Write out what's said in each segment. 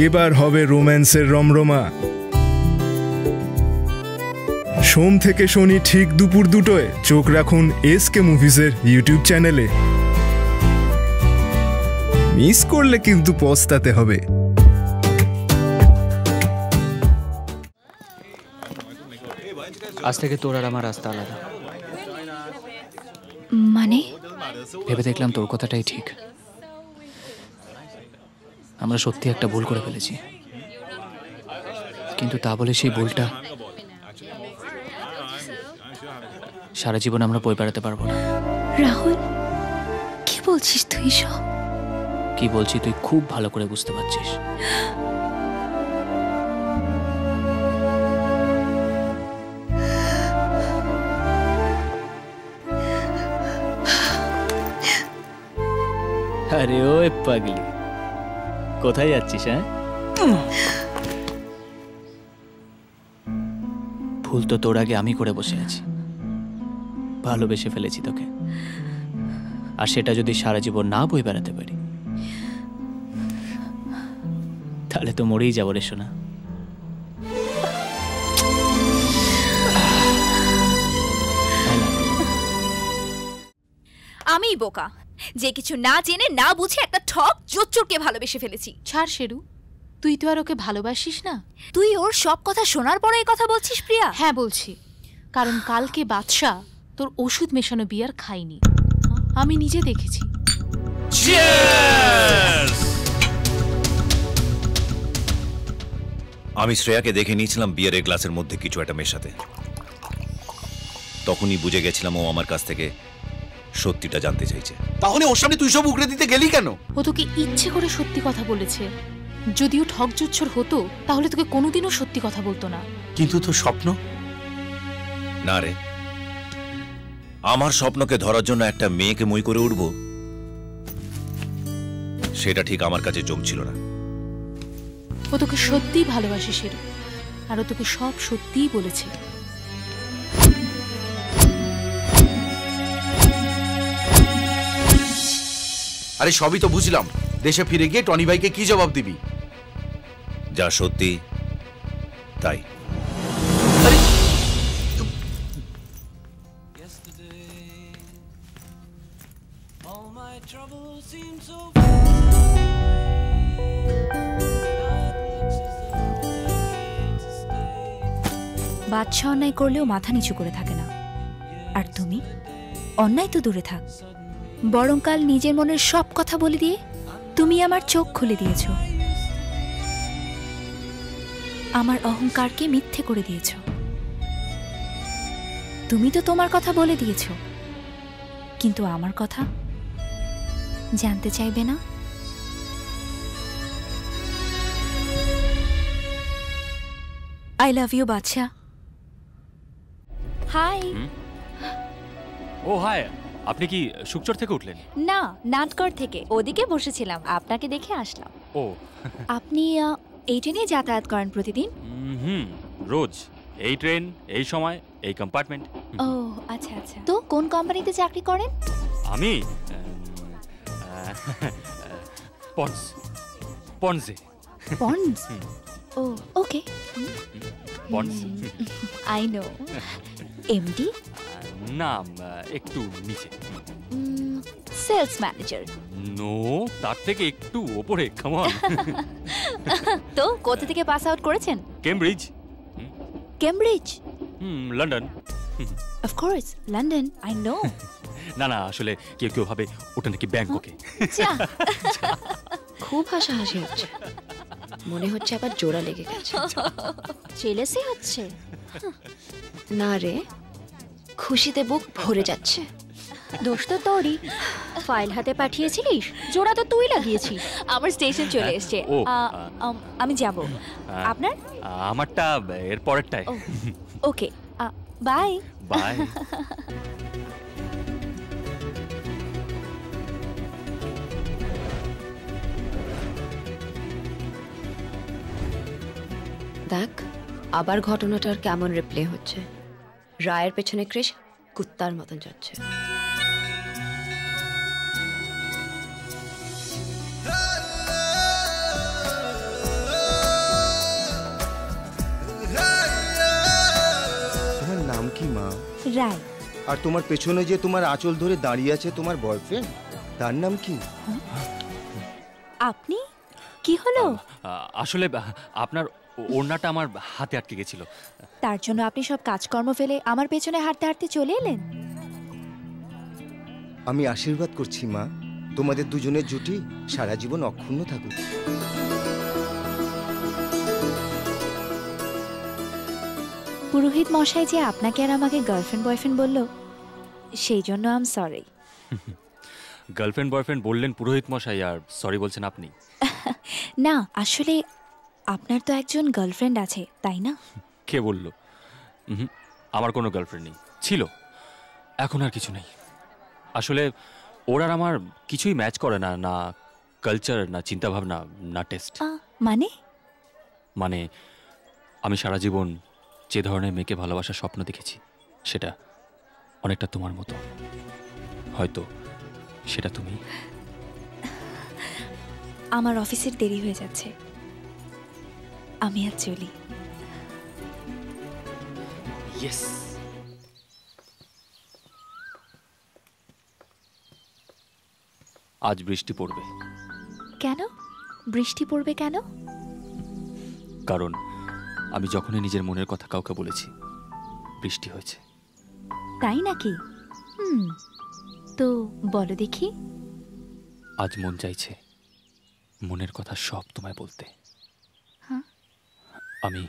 এবার হবে রোম্যান্সের রমরমা। সোম থেকে শনি ঠিক দুপুর 2টোয় চোখ রাখুন এসকে মুভিজের ইউটিউব চ্যানেলে। মিস করলে কিন্তু পস্তাতে হবে। আজ থেকে তোর আর আমার রাস্তা আলাদা। মানে? ভেবে দেখলাম তোর কথাটাই ঠিক। আমরা সত্যি একটা ভুল করে ফেলেছি, কিন্তু তা বলে সেই ভুলটা সারা জীবন আমরা বই বেড়াতে পারবো না। রাহুল, কি বলছিস তুই সব? কি বলছি তুই খুব ভালো করে বুঝতে পারছিস। আরে ওই পাগলি, কোথায় যাচ্ছিস? হ্যাঁ, ভুল তো তোর আগে আমি করে বসে আছি। ভালোবেসে ফেলেছি তোকে, আর সেটা যদি সারা জীবন না বই বেড়াতে পারি তাহলে তো মরেই যাবো রে সোনা। আমি বোকা যে কিছু না জেনে না বুঝে একটা ঠক জোচ্চোরকে ভালোবেসে ফেলেছি। ছাড় শেরু, তুই তো আর ওকে ভালোবাসিস না। তুই ওর সব কথা শোনার পরে এই কথা বলছিস প্রিয়া? হ্যাঁ বলছি, কারণ কালকে বাদশা তোর ওষুধ মেশানো বিয়ার খাইনি, আমি নিজে দেখেছি। আমি শ্রেয়াকে দেখে নিয়েছিলাম বিয়ারের গ্লাসের মধ্যে কিছু একটা মেশাতে। তখনই বুঝে গেছিলাম ও আমার কাছ থেকে সত্যিটা জানতে চাইছে। তাহলে ওর সামনে তুই সব উগড়ে দিতে গেলি কেন? ও তোকে ইচ্ছে করে সত্যি কথা বলেছে। যদিও ঠক জোচ্ছর হতো তাহলে তোকে কোনোদিনও সত্যি কথা বলতো না। কিন্তু তোর স্বপ্ন? না রে, আমার স্বপ্নকে ধরার জন্য একটা মেয়েকে মই করে উঠব, সেটা ঠিক আমার কাছে জমছিল না। ও তোকে সত্যিই ভালোবাসে শেরু, আর ও তোকে সব সত্যিই বলেছে। আরে সবই তো বুঝলাম, দেশে ফিরে গিয়ে টনি ভাইকে কি জবাব দিবি? যা সত্যি তাই। বাদশা অন্যায় করলেও মাথা নিচু করে থাকে না, আর তুমি অন্যায় তো দূরে থাক, বরং কাল নিজের মনের সব কথা বলে দিয়ে তুমি আমার চোখ খুলে দিয়েছ, আমার অহংকারকে মিথ্যে করে দিয়েছ। তুমি তো তোমার কথা বলে দিয়েছ, কিন্তু আমার কথা জানতে চাইবে না। I love you Badshah. Hi. Oh hi, আপনি কি সুকচর থেকে উঠলেন? না, নাটকর থেকে। ওদিকে বসেছিলাম, আপনাকে দেখে আসলাম। ও, আপনি এই ট্রেনে যাতায়াত করেন প্রতিদিন? রোজ এই ট্রেন, এই সময়, এই কম্পার্টমেন্ট। ও আচ্ছা আচ্ছা। তো কোন কোম্পানিতে চাকরি করেন? আমি পন্সে। পন্স? ও ওকে, পন্স। I know. এমডি? না, একটু নিচে। Sales manager? নো, তার থেকে একটু উপরে। Come on. তো কোথা থেকে পাস আউট করেছেন? Cambridge. Cambridge? London. Of course, London, I know. না না, আসলে কেউ কেউ ভাবে ওটা নাকি ব্যাংককে। খুব হাসাহাসি হচ্ছে, মনে হচ্ছে আবার জোড়া লেগে গেছে। জেলাসি হচ্ছে? না রে, খুশিতে বুক ভরে যাচ্ছে। দোষ তো তোরই, ফাইল হাতে পাঠিয়েছিলিস, জোড়া তো তুই লাগিয়েছিস। আমার স্টেশন চলে এসছে, আমি যাব। আপনার? আমারটা এর পরেরটাই। ওকে, বাই বাই। দেখ, আবার ঘটনাটার কেমন রিপ্লে হচ্ছে। রায়ের পেছনে ক্রিশ কুত্তার মতন যাচ্ছে। রায়। আর তোমার পেছনে যে তোমার আঁচল ধরে দাঁড়িয়ে আছে তোমার বয়ফ্রেন্ড, তার নাম কি? আপনি কি হলো? আসলে আপনার ওড়নাটা আমার হাতে আটকে গেছিল। তার জন্য আপনি সব কাজকর্ম ফেলে আমার পেছনে হাঁটতে হাঁটতে চলে এলেন? আমি আশীর্বাদ করছি মা, তোমাদের দুজনের জুটি সারা জীবন অক্ষুণ্ণ থাকুক। পুরোহিত মশাই যে আপনাকে আর আমাকে গার্লফ্রেন্ড বয়ফ্রেন্ড বলল, সেই জন্য I am sorry. Girlfriend boyfriend বললেন পুরোহিত মশাই, আর সরি বলছেন আপনি? না, আসলে আপনার তো একজন গার্লফ্রেন্ড আছে, তাই না? কে বলল? আমার কোনো গার্লফ্রেন্ড নেই, ছিল, এখন আর কিছু নেই। আসলে ওর আর আমার কিছুই ম্যাচ করে না, না কালচার, না চিন্তাভাবনা, না টেস্ট। মানে আমি সারা জীবন যে ধরনের মেয়েকে ভালোবাসার স্বপ্ন দেখেছি, সেটা অনেকটা তোমার মতো। হয়তো সেটা তুমি। আমার অফিসের দেরি হয়ে যাচ্ছে, আমি আর চলি। ইয়েস। আজ বৃষ্টি পড়বে। কেন বৃষ্টি পড়বে কেন? কারণ আমি যখনই নিজের মনের কথা কাউকে বলেছি, বৃষ্টি হয়েছে। তাই নাকি? তো বলো দেখি। আজ মন চাইছে মনের কথা সব তোমায় বলতে। আমি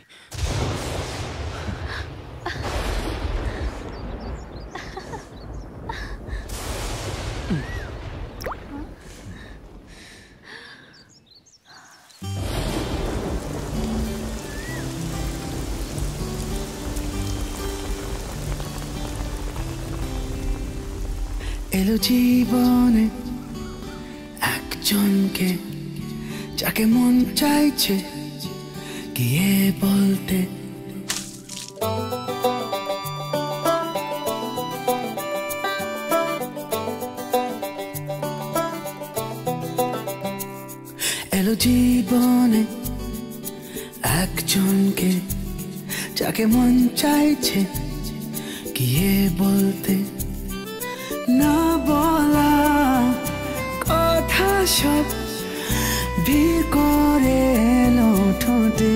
এলো জীবনে একজনকে, যাকে মন চাইছে গিয়ে বলতে। এলো জীবনে একজনকে, যাকে মন চাইছে গিয়ে বলতে। না বলা কথা সব ভিড় করে এলো ঠোঁটে।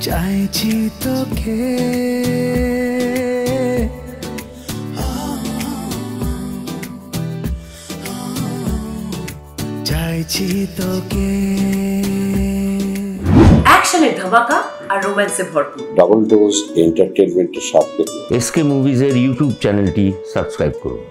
চাইছি তোকে, চাইছি তোকে। অ্যাকশনের ধামাকা আর রোম্যান্সে ভরপুর ডাবল ডোজ এন্টারটেনমেন্টের সাথে এসকে মুভিজের ইউটিউব চ্যানেলটি সাবস্ক্রাইব করুন।